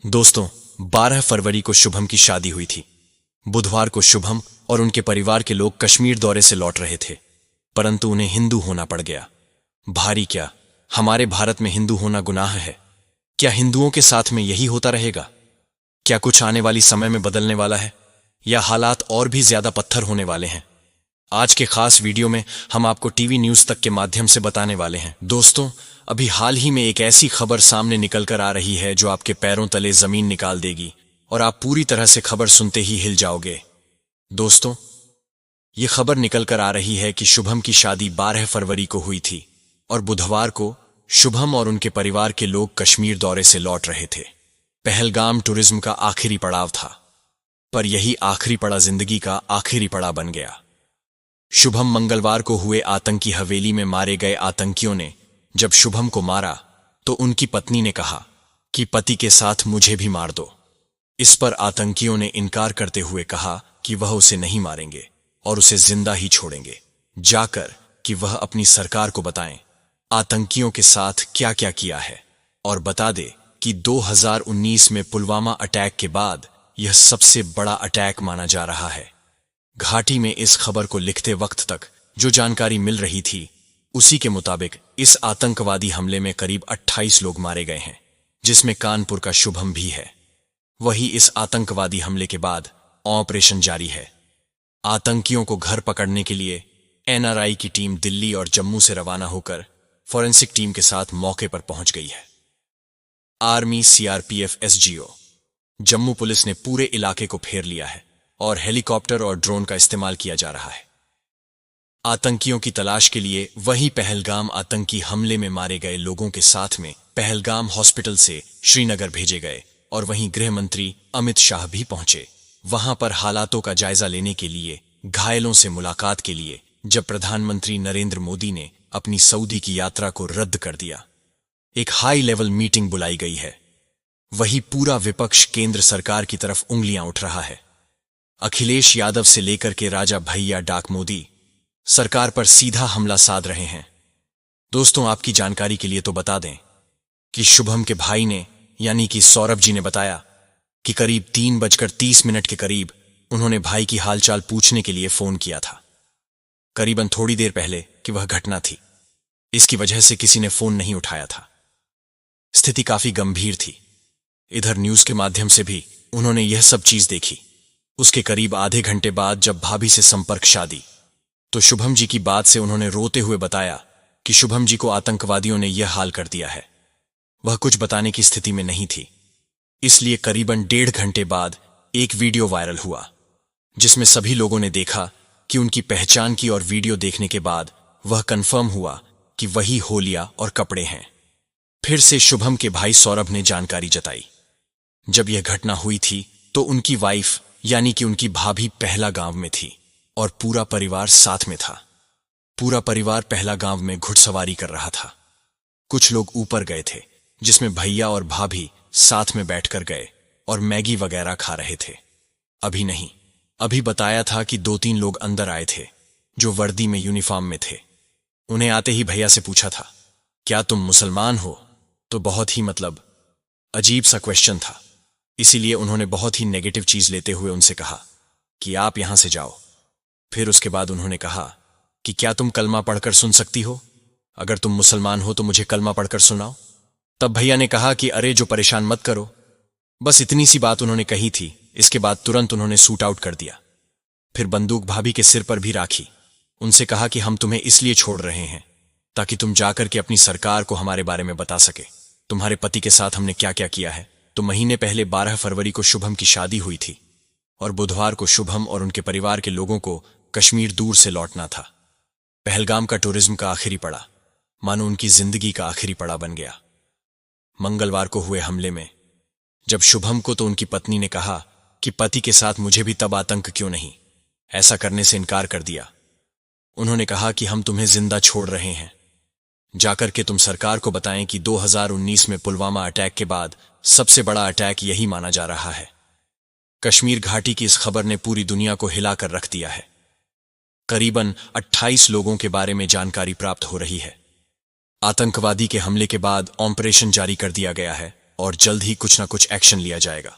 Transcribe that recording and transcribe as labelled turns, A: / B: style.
A: दोस्तों, 12 फरवरी को शुभम की शादी हुई थी। बुधवार को शुभम और उनके परिवार के लोग कश्मीर दौरे से लौट रहे थे, परंतु उन्हें हिंदू होना पड़ गया। भारी क्या, हमारे भारत में हिंदू होना गुनाह है? क्या हिंदुओं के साथ में यही होता रहेगा? क्या कुछ आने वाली समय में बदलने वाला है, या हालात और भी ज्यादा पत्थर होने वाले हैं? आज के खास वीडियो में हम आपको टीवी न्यूज तक के माध्यम से बताने वाले हैं। दोस्तों, अभी हाल ही में एक ऐसी खबर सामने निकल कर आ रही है जो आपके पैरों तले जमीन निकाल देगी और आप पूरी तरह से खबर सुनते ही हिल जाओगे। दोस्तों, ये खबर निकल कर आ रही है कि शुभम की शादी 12 फरवरी को हुई थी और बुधवार को शुभम और उनके परिवार के लोग कश्मीर दौरे से लौट रहे थे। पहलगाम टूरिज्म का आखिरी पड़ाव था, पर यही आखिरी पड़ा जिंदगी का आखिरी पड़ा बन गया। शुभम मंगलवार को हुए आतंकी हवेली में मारे गए आतंकियों ने जब शुभम को मारा तो उनकी पत्नी ने कहा कि पति के साथ मुझे भी मार दो। इस पर आतंकियों ने इनकार करते हुए कहा कि वह उसे नहीं मारेंगे और उसे जिंदा ही छोड़ेंगे, जाकर कि वह अपनी सरकार को बताएं आतंकियों के साथ क्या क्या किया है, और बता दे कि 2019 में पुलवामा अटैक के बाद यह सबसे बड़ा अटैक माना जा रहा है। घाटी में इस खबर को लिखते वक्त तक जो जानकारी मिल रही थी, उसी के मुताबिक इस आतंकवादी हमले में करीब 28 लोग मारे गए हैं, जिसमें कानपुर का शुभम भी है। वही इस आतंकवादी हमले के बाद ऑपरेशन जारी है। आतंकियों को घर पकड़ने के लिए एनआरआई की टीम दिल्ली और जम्मू से रवाना होकर फॉरेंसिक टीम के साथ मौके पर पहुंच गई है। आर्मी, सीआरपीएफ, एसजीओ, जम्मू पुलिस ने पूरे इलाके को घेर लिया है और हेलीकॉप्टर और ड्रोन का इस्तेमाल किया जा रहा है। आतंकियों की तलाश के लिए वहीं पहलगाम आतंकी हमले में मारे गए लोगों के साथ में पहलगाम हॉस्पिटल से श्रीनगर भेजे गए और वहीं गृह मंत्री अमित शाह भी पहुंचे। वहां पर हालातों का जायजा लेने के लिए, घायलों से मुलाकात के लिए, जब प्रधानमंत्री नरेंद्र मोदी ने अपनी सऊदी की यात्रा को रद्द कर दिया, एक हाई लेवल मीटिंग बुलाई गई है। वही पूरा विपक्ष केंद्र सरकार की तरफ उंगलियां उठ रहा है। अखिलेश यादव से लेकर के राजा भैया डाक मोदी सरकार पर सीधा हमला साध रहे हैं। दोस्तों, आपकी जानकारी के लिए तो बता दें कि शुभम के भाई ने, यानी कि सौरभ जी ने बताया कि करीब 3:30 के करीब उन्होंने भाई की हालचाल पूछने के लिए फोन किया था, करीबन थोड़ी देर पहले कि वह घटना थी। इसकी वजह से किसी ने फोन नहीं उठाया था। स्थिति काफी गंभीर थी। इधर न्यूज के माध्यम से भी उन्होंने यह सब चीज देखी। उसके करीब आधे घंटे बाद जब भाभी से संपर्क शादी, तो शुभम जी की बात से उन्होंने रोते हुए बताया कि शुभम जी को आतंकवादियों ने यह हाल कर दिया है। वह कुछ बताने की स्थिति में नहीं थी, इसलिए करीबन 1.5 घंटे बाद एक वीडियो वायरल हुआ, जिसमें सभी लोगों ने देखा कि उनकी पहचान की, और वीडियो देखने के बाद वह कंफर्म हुआ कि वही होलिया और कपड़े हैं। फिर से शुभम के भाई सौरभ ने जानकारी जताई। जब यह घटना हुई थी तो उनकी वाइफ, यानी कि उनकी भाभी, पहला गांव में थी और पूरा परिवार साथ में था। पूरा परिवार पहला गांव में घुड़सवारी कर रहा था। कुछ लोग ऊपर गए थे, जिसमें भैया और भाभी साथ में बैठकर गए और मैगी वगैरह खा रहे थे। अभी नहीं, अभी बताया था कि 2-3 लोग अंदर आए थे जो वर्दी में, यूनिफॉर्म में थे। उन्हें आते ही भैया से पूछा था, क्या तुम मुसलमान हो? तो बहुत ही अजीब सा क्वेश्चन था, इसीलिए उन्होंने बहुत ही नेगेटिव चीज लेते हुए उनसे कहा कि आप यहां से जाओ। फिर उसके बाद उन्होंने कहा कि क्या तुम कलमा पढ़कर सुन सकती हो? अगर तुम मुसलमान हो तो मुझे कलमा पढ़कर सुनाओ। तब भैया ने कहा कि अरे जो परेशान मत करो। बस इतनी सी बात उन्होंने कही थी। इसके बाद तुरंत उन्होंने सूट आउट कर दिया। फिर बंदूक भाभी के सिर पर भी राखी। उनसे कहा कि हम तुम्हें इसलिए छोड़ रहे हैं ताकि तुम जाकर के अपनी सरकार को हमारे बारे में बता सके, तुम्हारे पति के साथ हमने क्या क्या किया है। तो महीने पहले 12 फरवरी को शुभम की शादी हुई थी और बुधवार को शुभम और उनके परिवार के लोगों को कश्मीर दूर से लौटना था। पहलगाम का टूरिज्म का आखिरी पड़ा, मानो उनकी जिंदगी का आखिरी पड़ा बन गया। मंगलवार को हुए हमले में जब शुभम को तो उनकी पत्नी ने कहा कि पति के साथ मुझे भी तब आतंक क्यों नहीं, ऐसा करने से इनकार कर दिया। उन्होंने कहा कि हम तुम्हें जिंदा छोड़ रहे हैं, जाकर के तुम सरकार को बताएं कि 2019 में पुलवामा अटैक के बाद सबसे बड़ा अटैक यही माना जा रहा है। कश्मीर घाटी की इस खबर ने पूरी दुनिया को हिलाकर रख दिया है। करीबन 28 लोगों के बारे में जानकारी प्राप्त हो रही है। आतंकवादी के हमले के बाद ऑपरेशन जारी कर दिया गया है और जल्द ही कुछ ना कुछ एक्शन लिया जाएगा।